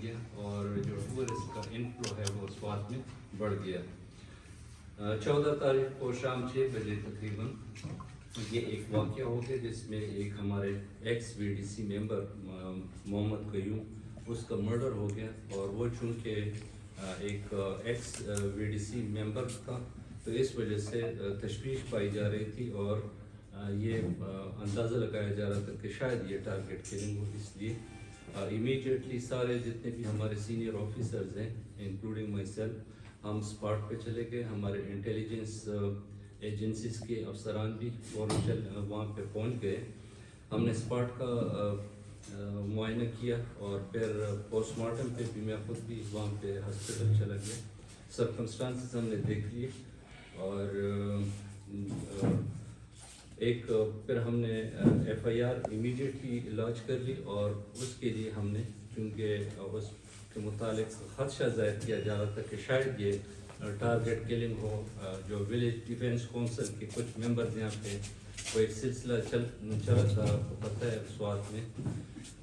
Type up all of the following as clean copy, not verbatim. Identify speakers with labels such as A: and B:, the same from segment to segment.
A: گیا اور جو ٹورسٹ کا انفلو ہے وہ سوات میں بڑھ گیا۔ 14 تاریخ کو شام 6 بجے تقریباً یہ ایک واقعہ ہو گیا جس میں ایک ہمارے ایکس وی ڈی سی ممبر محمد قیوم اس کا مرڈر ہو گیا، اور وہ چونکہ ایک ایکس وی ڈی سی ممبر تھا تو اس وجہ سے تشویش پائی جا رہی تھی، اور یہ اندازہ لگایا جا رہا تھا کہ شاید یہ ٹارگٹ کلنگ ہو۔ اس لیے امیڈیٹلی سارے جتنے بھی ہمارے سینئر آفیسرز ہیں انکلوڈنگ مائی سیلف، ہم اسپاٹ پہ چلے گئے۔ ہمارے انٹیلیجنس ایجنسیز کے افسران بھی فوراً وہاں پہ پہنچ گئے۔ ہم نے اسپاٹ کا معائنہ کیا اور پھر پوسٹ مارٹم پہ بھی میں خود بھی وہاں پہ ہاسپٹل چلا گیا۔ سرکمسٹانسز ہم نے دیکھ لیے، اور ایک پھر ہم نے ایف آئی آر امیڈیٹلی لاچ کر لی، اور اس کے لیے ہم نے چونکہ اس کے متعلق خدشہ ظاہر کیا جا رہا تھا کہ شاید یہ ٹارگٹ کلنگ ہو۔ جو ولیج ڈیفینس کونسل کے کچھ ممبرز یہاں پہ وہ ایک سلسلہ چلا تھا پتہ ہے سوات میں،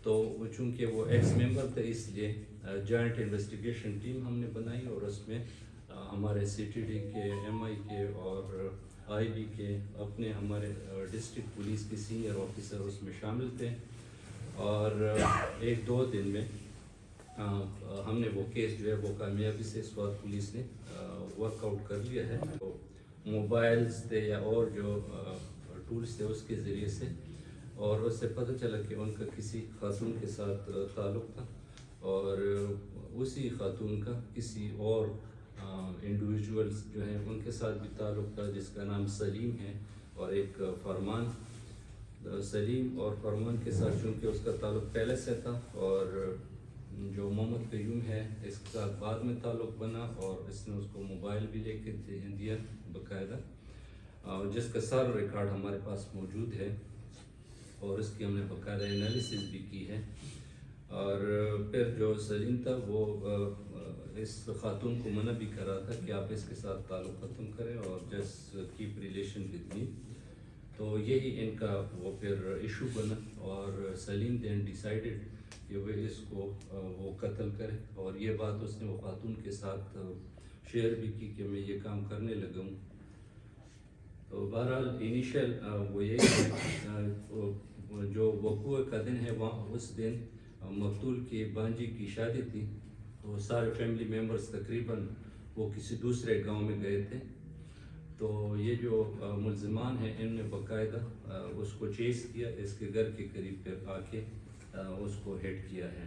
A: تو وہ چونکہ وہ ایکس ممبر تھے اس لیے جوائنٹ انویسٹیگیشن ٹیم ہم نے بنائی، اور اس میں ہمارے سی ٹی ڈی کے، ایم آئی کے اور آئی بی کے اپنے ہمارے ڈسٹرکٹ پولیس کے سینئر آفیسر اس میں شامل تھے، اور 1-2 دن میں ہم نے وہ کیس جو ہے وہ کامیابی سے سوات پولیس نے ورک آؤٹ کر لیا ہے۔ تو موبائلز تھے یا اور جو ٹولز تھے اس کے ذریعے سے، اور اس سے پتہ چلا کہ ان کا کسی خاتون کے ساتھ تعلق تھا، اور اسی خاتون کا کسی اور انڈیویجولز جو ہیں ان کے ساتھ بھی تعلق تھا جس کا نام سلیم ہے، اور ایک فرمان۔ سلیم اور فرمان کے ساتھ چونکہ اس کا تعلق پہلے سے تھا، اور جو محمد قیوم ہے اس کے ساتھ بعد میں تعلق بنا، اور اس نے اس کو موبائل بھی لے کے دیا باقاعدہ، جس کا سارا ریکارڈ ہمارے پاس موجود ہے، اور اس کی ہم نے باقاعدہ انالیسز بھی کی ہے۔ اور پھر جو سلیم تھا وہ اس خاتون کو منع بھی کر رہا تھا کہ آپ اس کے ساتھ تعلق ختم کریں اور just keep relation with me, تو یہی ان کا وہ پھر ایشو بنا، اور سلیم دین ڈیسائیڈڈ کہ وہ اس کو وہ قتل کرے، اور یہ بات اس نے وہ خاتون کے ساتھ شیئر بھی کی کہ میں یہ کام کرنے لگا ہوں۔ تو بہرحال انیشیل وہ یہ جو وقوع کا دن ہے وہاں اس دن مقتول کی بانجی کی شادی تھی، تو سارے فیملی ممبرز تقریباً وہ کسی دوسرے گاؤں میں گئے تھے، تو یہ جو ملزمان ہیں ان نے باقاعدہ اس کو چیز کیا، اس کے گھر کے قریب پھر آ کے اس کو ہٹ کیا ہے۔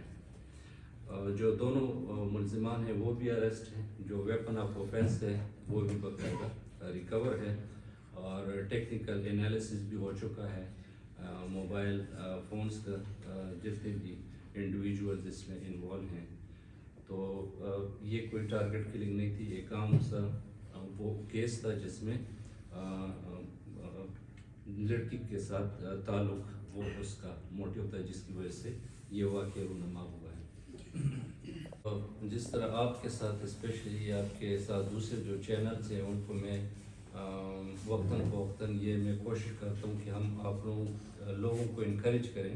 A: جو دونوں ملزمان ہیں وہ بھی اریسٹ ہیں، جو ویپن آف اوفینس ہے وہ بھی باقاعدہ ریکور ہے، اور ٹیکنیکل انالیسس بھی ہو چکا ہے موبائل فونز کا، جتنے بھی انڈیویجولز اس میں انوالو ہیں۔ تو یہ کوئی ٹارگٹ کلنگ نہیں تھی، ایک عام سا وہ کیس تھا جس میں لڑکی کے ساتھ تعلق وہ اس کا موٹیو تھا جس کی وجہ سے یہ واقعہ رونما ہوا ہے۔ جس طرح آپ کے ساتھ اسپیشلی آپ کے ساتھ دوسرے جو چینلز ہیں ان کو میں وقتاً فوقتاً یہ میں کوشش کرتا ہوں کہ ہم آپ لوگوں کو انکریج کریں،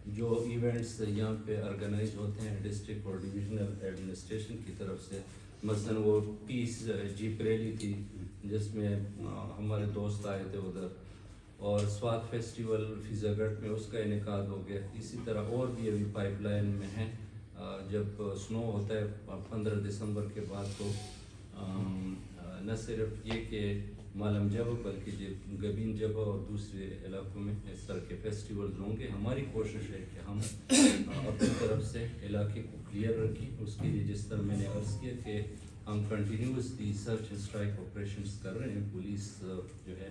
A: جو ایونٹس یہاں پہ آرگنائز ہوتے ہیں ڈسٹرکٹ اور ڈویژنل ایڈمنسٹریشن کی طرف سے، مثلاً وہ پیس جیپ ریلی تھی جس میں ہمارے دوست آئے تھے ادھر، اور سوات فیسٹیول فضا گڑھ میں اس کا انعقاد ہو گیا۔ اسی طرح اور بھی ابھی پائپ لائن میں ہیں، جب سنو ہوتا ہے 15 دسمبر کے بعد تو نہ صرف یہ کہ مالم جبہ بلکہ گبین جبہ اور دوسرے علاقوں میں اس طرح کے فیسٹیولز ہوں گے۔ ہماری کوشش ہے کہ ہم اپنی طرف سے علاقے کو کلیئر رکھیں، اس کے لیے جس طرح میں نے عرض کیا کہ ہم continuously search and strike operations کر رہے ہیں، پولیس جو ہے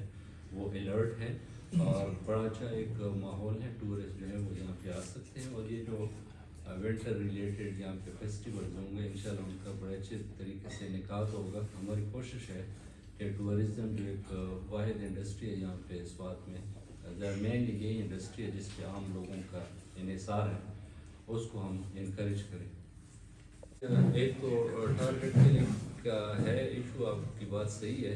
A: وہ الرٹ ہے، اور بڑا اچھا ایک ماحول ہے، ٹورسٹ جو ہے وہ یہاں پہ آ سکتے ہیں، اور یہ جو ونٹر ریلیٹڈ یہاں پہ فیسٹیولز ہوں گے انشاءاللہ ان کا بڑے اچھے طریقے سے انعقاد ہوگا۔ ہماری کوشش ہے کہ ٹورزم جو ایک واحد انڈسٹری ہے یہاں پہ سوات میں، مینلی یہی انڈسٹری ہے جس پہ عام لوگوں کا انحصار ہے، اس کو ہم انکریج کریں۔ ایک تو ٹارگٹ کلنگ کا ہے ایشو، آپ کی بات صحیح ہے۔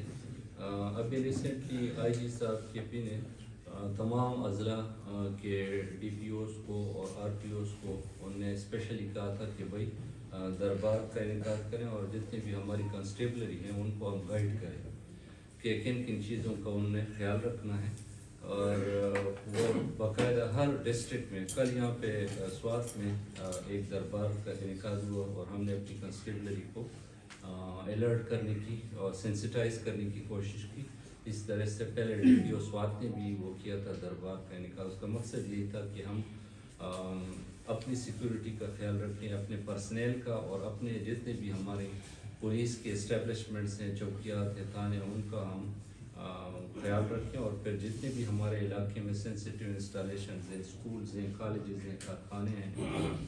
A: ابھی ریسنٹلی آئی جی صاحب کے پی نے تمام اضلاع کے ڈی پی اوز کو اور آر پی اوز کو انہوں نے اسپیشلی کہا تھا کہ بھائی دربار کا انعقاد کریں اور جتنے بھی ہماری کانسٹیبلری ہیں ان کو ہم گائیڈ کریں کہ کن کن چیزوں کا انہوں نے خیال رکھنا ہے. اور وہ باقاعدہ ہر ڈسٹرکٹ میں کل یہاں پہ سوات میں ایک دربار کا انعقاد ہوا اور ہم نے اپنی کنسٹیبلری کو الرٹ کرنے کی اور سینسٹائز کرنے کی کوشش کی. اس طرح سے پہلے DPO سوات نے بھی وہ کیا تھا دربار کا انعقاد. اس کا مقصد یہی تھا کہ ہم اپنی سیکورٹی کا خیال رکھیں, اپنے پرسنل کا اور اپنے جتنے بھی ہمارے پولیس کے اسٹیبلشمنٹس ہیں, چوکیات ہیں, تھانے, ان کا ہم خیال رکھیں. اور پھر جتنے بھی ہمارے علاقے میں سینسٹیو انسٹالیشنز ہیں, اسکولز ہیں, کالجز ہیں, کارخانے ہیں,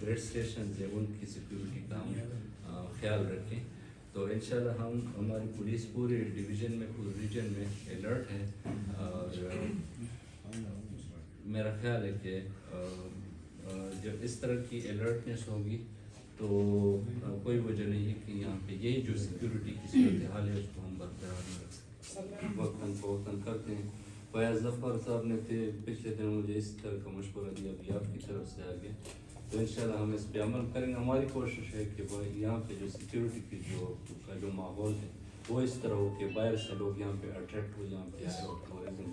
A: گریڈ اسٹیشنز ہیں, ان کی سیکورٹی کا ہم خیال رکھیں. تو انشاءاللہ ہماری پولیس پورے ڈویژن میں, پورے ریجن میں الرٹ ہے. اور میرا خیال ہے کہ جب اس طرح کی الرٹنس ہوگی تو کوئی وجہ نہیں ہے کہ یہاں پہ یہی جو سیکورٹی کی صورتحال ہے اس کو ہم برقرار نہ رکھ سکیں. وقتاً فوقتاً کرتے ہیں. فیاض ظفر صاحب نے پچھلے دن مجھے اس طرح کا مشورہ دیا, ابھی آپ کی طرف سے آگے, تو انشاءاللہ ہم اس پہ عمل کریں گے. ہماری کوشش ہے کہ یہاں پہ جو سیکورٹی کی جو ماحول ہے وہ اس طرح ہو کہ باہر سے لوگ یہاں پہ اٹریکٹ ہو, یہاں پہ آئے اور ٹورزم